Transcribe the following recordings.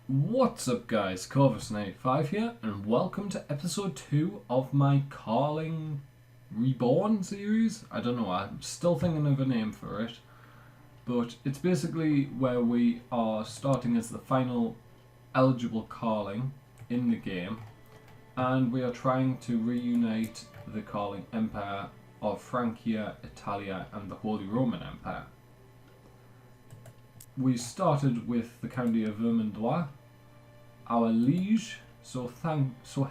What's up guys, Corvus985 here, and welcome to episode 2 of my Karling Reborn series. I don't know, I'm still thinking of a name for it, but it's basically where we are starting as the final eligible Karling in the game, and we are trying to reunite the Karling Empire of Francia, Italia, and the Holy Roman Empire. We started with the county of Vermandois. Our liege so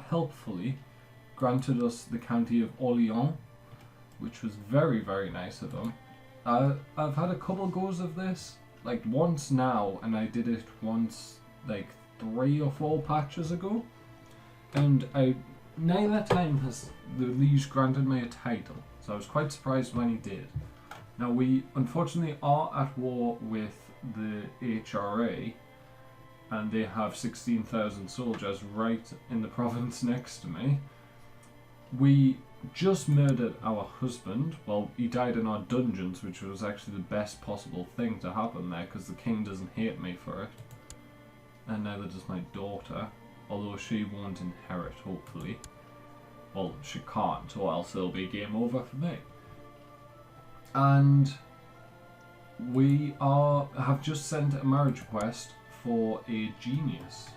helpfully granted us the county of Orléans, which was very nice of them. I've had a couple goes of this, like once now, and I did it once like 3 or 4 patches ago, and neither time has the liege granted me a title, so I was quite surprised when he did. Now we unfortunately are at war with the HRA, and they have 16,000 soldiers right in the province next to me. We just murdered our husband. Well, he died in our dungeons, which was actually the best possible thing to happen there, because the king doesn't hate me for it, and neither does my daughter, although she won't inherit, hopefully. Well, she can't, or else it'll be game over for me. And we have just sent a marriage request for a genius,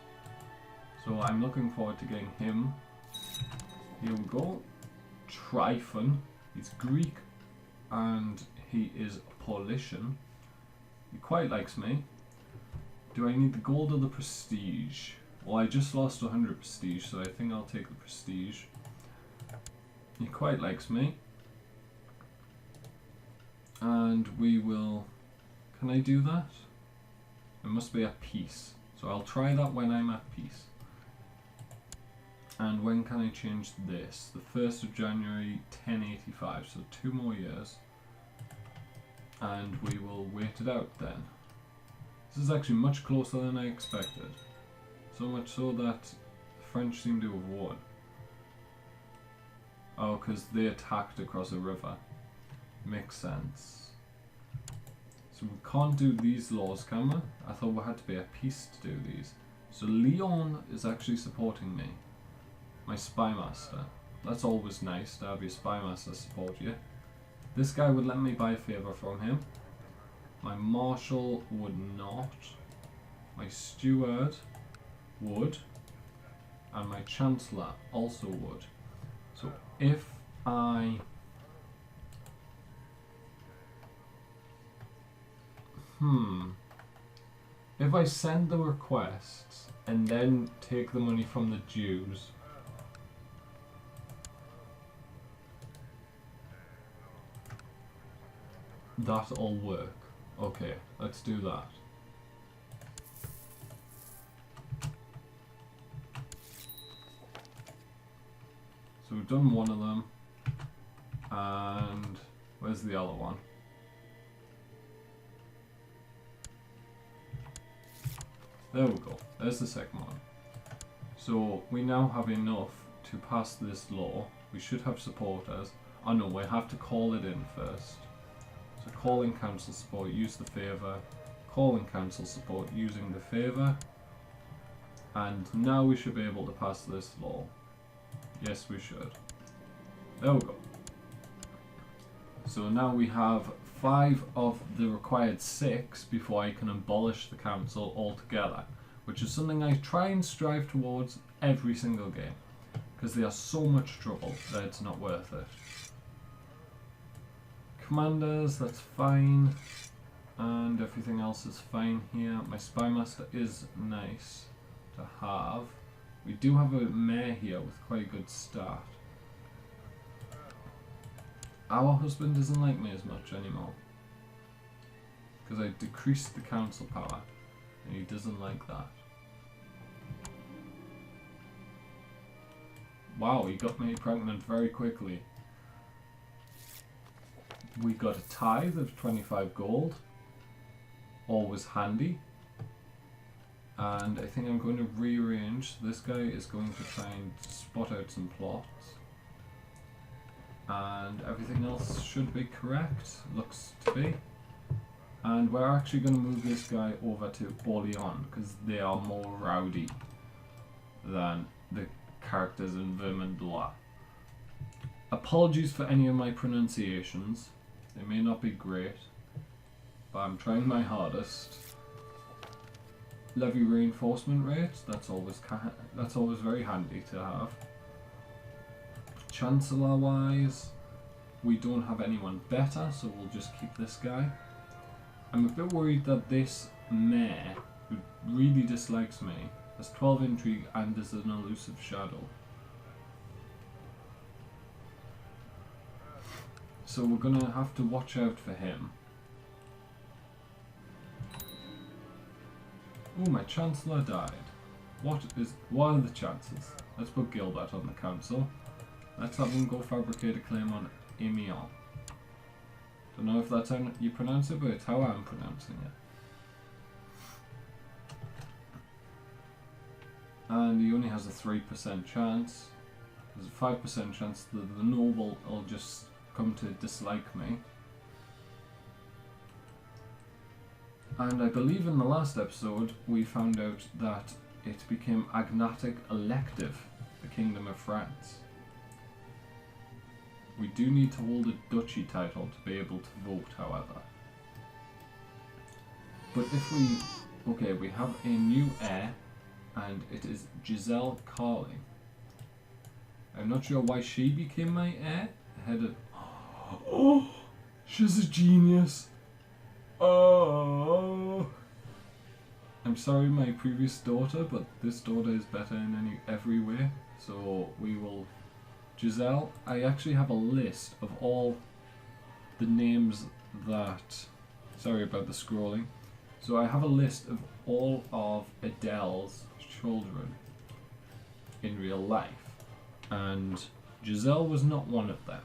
so I'm looking forward to getting him. Here we go. Tryphon. He's Greek and he is Paulician. He quite likes me. Do I need the gold or the prestige? Well, I just lost 100 prestige, so I think I'll take the prestige. He quite likes me. And we will... Can I do that? It must be at peace. So I'll try that when I'm at peace. And when can I change this? The 1st of January 1085, so 2 more years. And we will wait it out then. This is actually much closer than I expected. So much so that the French seem to have won. Oh, because they attacked across a river. Makes sense. So we can't do these laws, can we? I thought we had to be at peace to do these. So Leon is actually supporting me. My spymaster. That's always nice to have your spymaster support you. This guy would let me buy a favour from him. My marshal would not. My steward would. And my chancellor also would. So if I... If I send the requests and then take the money from the Jews, that'll work. Okay, let's do that. So we've done one of them, and where's the other one? There we go, there's the second one. So we now have enough to pass this law. We should have supporters. Oh no, we have to call it in first. So calling council support, use the favour. Calling council support, using the favour. And now we should be able to pass this law. Yes, we should. There we go. So now we have 5 of the required 6 before I can abolish the council altogether, which is something I try and strive towards every single game, because they are so much trouble that it's not worth it. Commanders, that's fine, and everything else is fine here. My spymaster is nice to have. We do have a mayor here with quite a good start. Our husband doesn't like me as much anymore, because I decreased the council power, and he doesn't like that. Wow, he got me pregnant very quickly. We got a tithe of 25 gold, always handy. And I think I'm going to rearrange. This guy is going to try and spot out some plots. And everything else should be correct, looks to be. And we're actually going to move this guy over to Orleans because they are more rowdy than the characters in Vermandois. Apologies for any of my pronunciations. They may not be great, but I'm trying my hardest. Levy reinforcement rate, that's always very handy to have. Chancellor wise, we don't have anyone better, so we'll just keep this guy. I'm a bit worried that this mayor, who really dislikes me, has 12 intrigue and is an elusive shadow. So we're gonna have to watch out for him. Oh, my Chancellor died. What are the chances? Let's put Gilbert on the council. Let's have him go fabricate a claim on Amiens. Don't know if that's how you pronounce it, but it's how I'm pronouncing it. And he only has a 3% chance. There's a 5% chance that the noble will just come to dislike me. And I believe in the last episode we found out that it became agnatic elective, the Kingdom of France. We do need to hold a duchy title to be able to vote, however. But if we... Okay, we have a new heir, and it is Giselle Karling. I'm not sure why she became my heir. Ahead of... Oh! She's a genius! Oh! I'm sorry, my previous daughter, but this daughter is better in every way. So we will... Giselle, I actually have a list of all the names that... Sorry about the scrolling. So I have a list of all of Adele's children in real life. And Giselle was not one of them.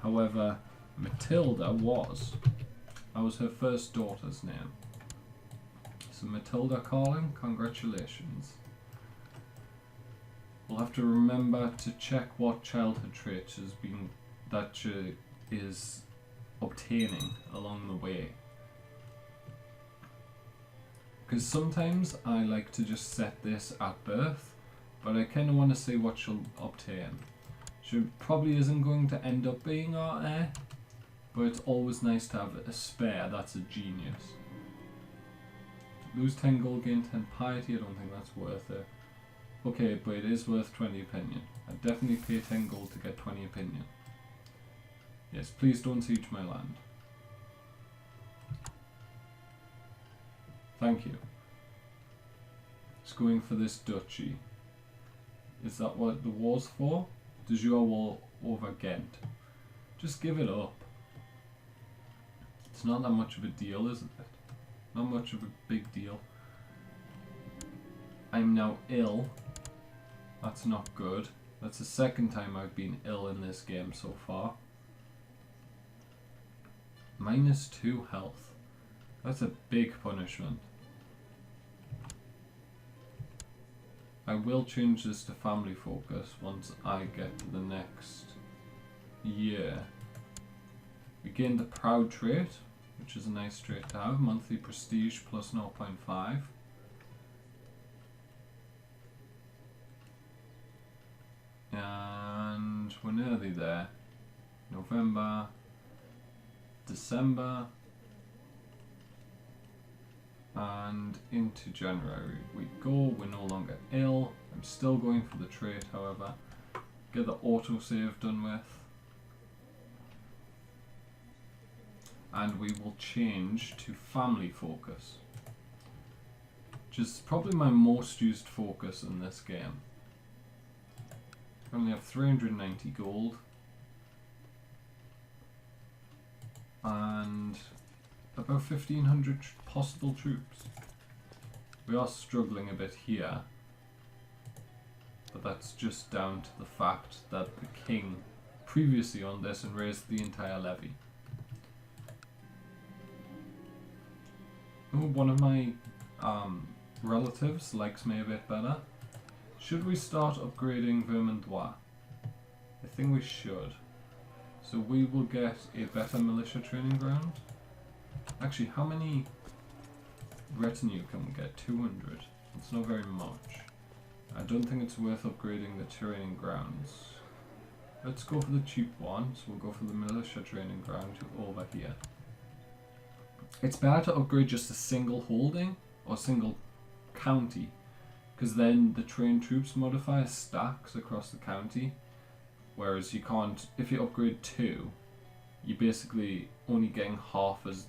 However, Matilda was. That was her first daughter's name. So Matilda Karling, congratulations. We'll have to remember to check what childhood traits she is obtaining along the way. Because sometimes I like to just set this at birth, but I kind of want to see what she'll obtain. She probably isn't going to end up being our heir, but it's always nice to have a spare that's a genius. Lose 10 gold, gain 10 piety, I don't think that's worth it. Okay, but it is worth 20 opinion. I'd definitely pay 10 gold to get 20 opinion. Yes, please don't siege my land. Thank you. It's going for this duchy. Is that what the war's for? De jure war over Ghent. Just give it up. It's not that much of a deal, isn't it? Not much of a big deal. I'm now ill. That's not good. That's the second time I've been ill in this game so far. -2 health. That's a big punishment. I will change this to family focus once I get to the next year. We gain the proud trait, which is a nice trait to have. Monthly prestige plus 0.5. And we're nearly there. November, December, and into January we go. We're no longer ill. I'm still going for the trait, however. Get the autosave done with. And we will change to family focus, which is probably my most used focus in this game. I only have 390 gold and about 1,500 possible troops. We are struggling a bit here, but that's just down to the fact that the king previously owned this and raised the entire levy. Oh, one of my relatives likes me a bit better. Should we start upgrading Vermandois? I think we should. So we will get a better militia training ground. Actually, how many retinue can we get? 200. It's not very much. I don't think it's worth upgrading the training grounds. Let's go for the cheap one. So we'll go for the militia training ground over here. It's better to upgrade just a single holding or single county, because then the trained troops modifier stacks across the county, whereas you can't, if you upgrade 2, you're basically only getting half as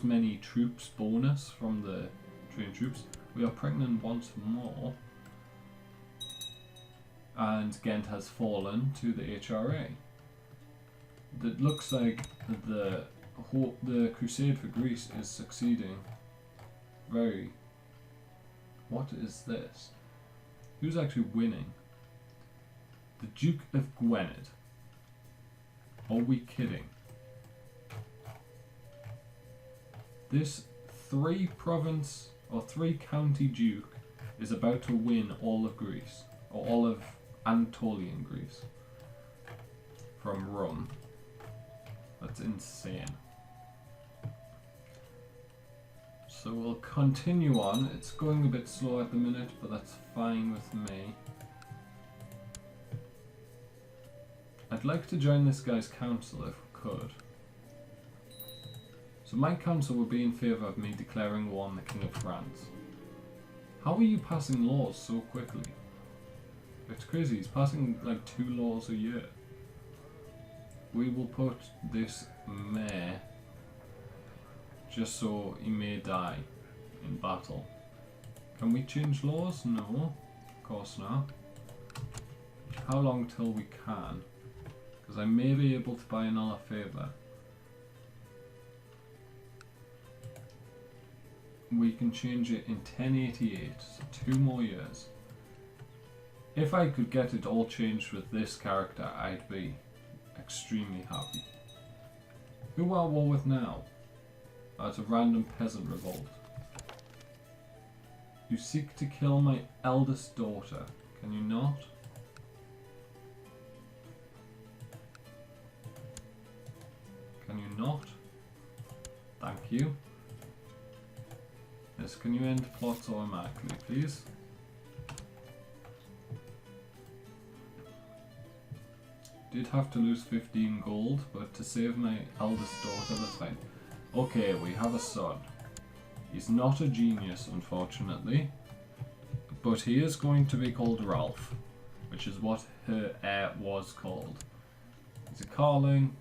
many troops bonus from the trained troops. We are pregnant once more, and Ghent has fallen to the HRA. It looks like the crusade for Greece is succeeding very... What is this? Who's actually winning? The Duke of Gwynedd. Are we kidding? This 3-county duke is about to win all of Greece, or all of Anatolian Greece, from Rome. That's insane. So we'll continue on. It's going a bit slow at the minute, but that's fine with me. I'd like to join this guy's council if we could. So my council would be in favour of me declaring war on the King of France. How are you passing laws so quickly? It's crazy, he's passing like 2 laws a year. We will put this mayor just so he may die in battle. Can we change laws? No, of course not. How long till we can? Because I may be able to buy another favour. We can change it in 1088, so 2 more years. If I could get it all changed with this character, I'd be extremely happy. Who are war with now? It's a random peasant revolt. You seek to kill my eldest daughter. Can you not? Can you not? Thank you. Yes, can you end plots automatically, please? Did have to lose 15 gold, but to save my eldest daughter, that's fine. Okay, we have a son. He's not a genius, unfortunately, but he is going to be called Ralph, which is what her heir was called. He's a Karling,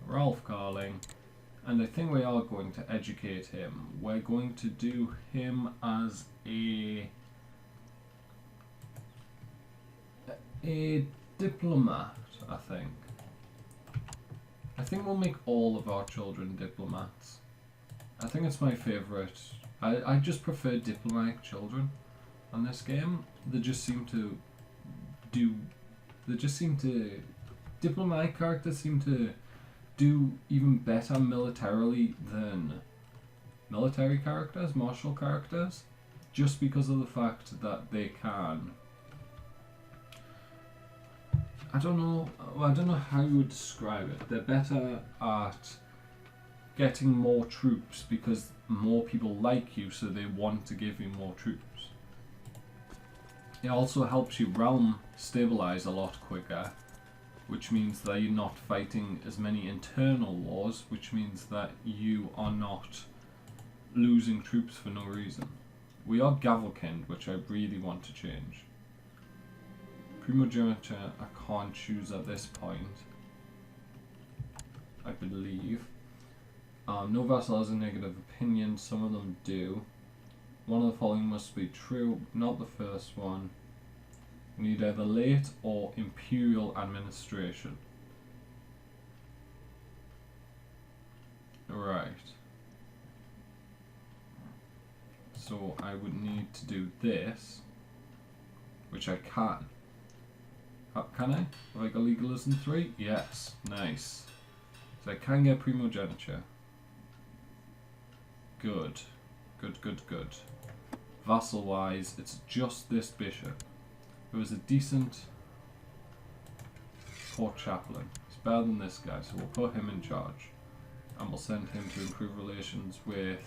Ralph Karling, and I think we are going to educate him. We're going to do him as a diplomat, I think. I think we'll make all of our children diplomats. I think it's my favourite. I just prefer diplomatic children on this game. They just seem to diplomatic characters seem to do even better militarily than military characters, martial characters, just because of the fact that they can... I don't know how you would describe it. They're better at getting more troops because more people like you, so they want to give you more troops. It also helps your realm stabilize a lot quicker, which means that you're not fighting as many internal wars, which means that you are not losing troops for no reason. We are Gavelkind, which I really want to change. Primogeniture I can't choose at this point, I believe. No vassal has a negative opinion, some of them do. One of the following must be true, not the first one. We need either late or imperial administration. Right. So I would need to do this, which I can. Can I? Have I got legalism 3? Yes. Nice. So I can get primogeniture. Good. Good, good, good. Vassal wise, it's just this bishop, who is a decent court chaplain. He's better than this guy, so we'll put him in charge. and we'll send him to improve relations with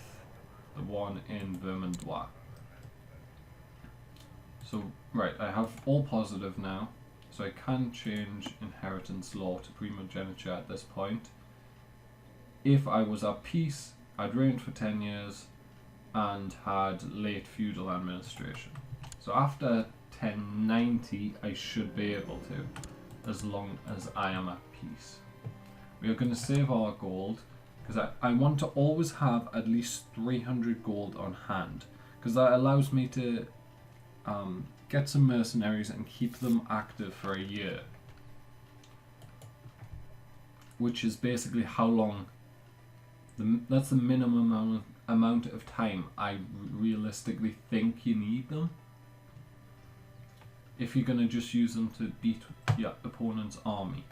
the one in Vermandois. So, right, I have all positive now, so I can change inheritance law to primogeniture at this point. If I was at peace, I'd reigned for 10 years and had late feudal administration. So after 1090, I should be able to, as long as I am at peace. We are going to save our gold, because I want to always have at least 300 gold on hand, because that allows me to get some mercenaries and keep them active for a year. Which is basically how long, that's the minimum amount of time I realistically think you need them. If you're going to just use them to beat your opponent's army.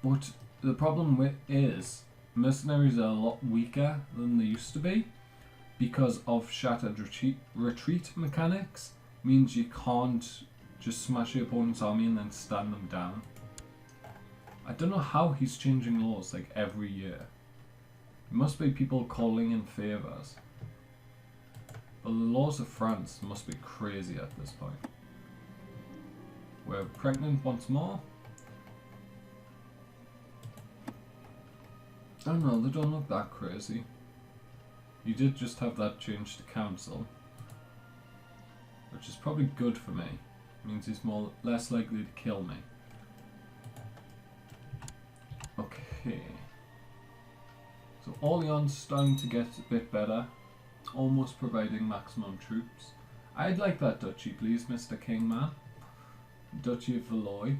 But the problem is, mercenaries are a lot weaker than they used to be because of shattered retreat mechanics. Means you can't just smash your opponent's army and then stand them down. I don't know how he's changing laws like every year. It must be people calling in favours. But the laws of France must be crazy at this point. We're pregnant once more. I don't know, they don't look that crazy. You did just have that change to council, which is probably good for me. It means he's less likely to kill me. Okay. So Orleans starting to get a bit better. Almost providing maximum troops. I'd like that duchy, please, Mr. Kingman. Duchy of Valois.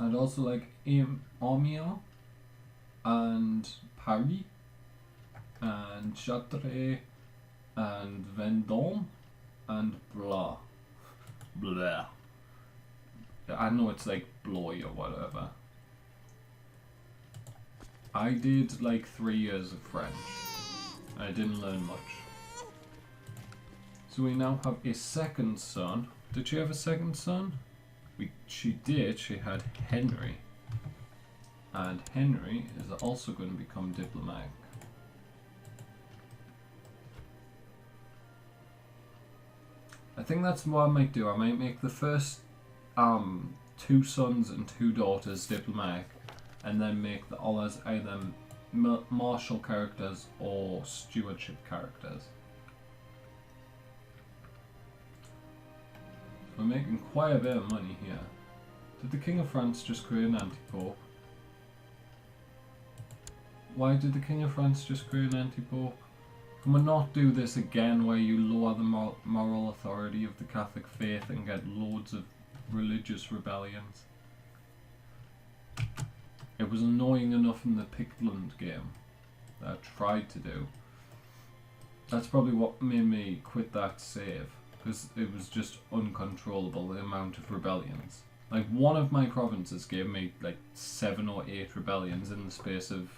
I'd also like Amiens and Paris and Chartres and Vendôme and blah. Blah. I know it's like Blois or whatever. I did like 3 years of French. I didn't learn much. So we now have a second son. Did she have a second son? She did. She had Henry. And Henry is also going to become diplomatic. I think that's what I might do. I might make the first 2 sons and 2 daughters diplomatic, and then make the others either martial characters or stewardship characters. So we're making quite a bit of money here. Did the King of France just create an anti-pope? Why did the King of France just create an anti-pope? Can we not do this again where you lower the moral authority of the Catholic faith and get loads of religious rebellions? It was annoying enough in the Pictland game that I tried to do. That's probably what made me quit that save, because it was just uncontrollable, the amount of rebellions. Like, one of my provinces gave me like 7 or 8 rebellions in the space of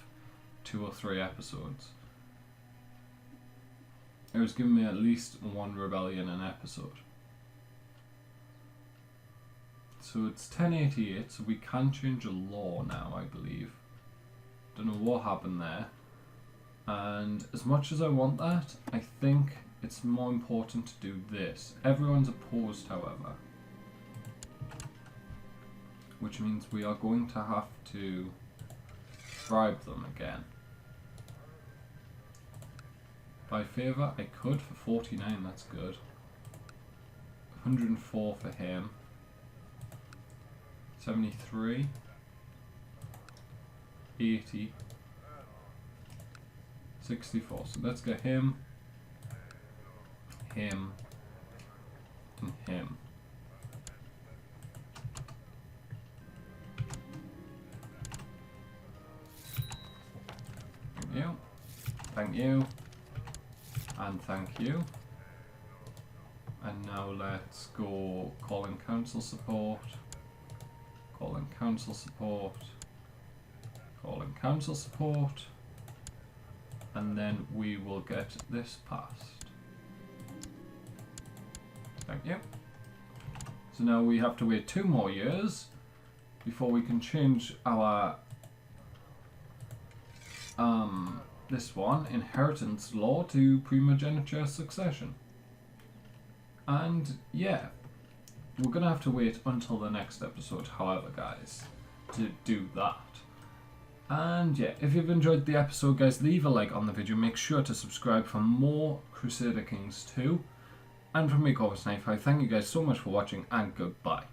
2 or 3 episodes. It was giving me at least 1 rebellion an episode. So it's 1088, so we can change a law now, I believe. Don't know what happened there. And as much as I want that, I think it's more important to do this. Everyone's opposed, however. Which means we are going to have to bribe them again. By favour, I could for 49, that's good. 104 for him. 73, 80, 64. So let's get him, him, and him. Thank you, thank you, and thank you. And now let's go call in council support. Call in council support, call in council support, and then we will get this passed. Thank you. So now we have to wait 2 more years, before we can change our this one, inheritance law, to primogeniture succession. And yeah, we're gonna have to wait until the next episode, however, guys, to do that. And yeah, if you've enjoyed the episode, guys, leave a like on the video. Make sure to subscribe for more Crusader Kings 2. And from me, Corvus95, thank you guys so much for watching, and goodbye.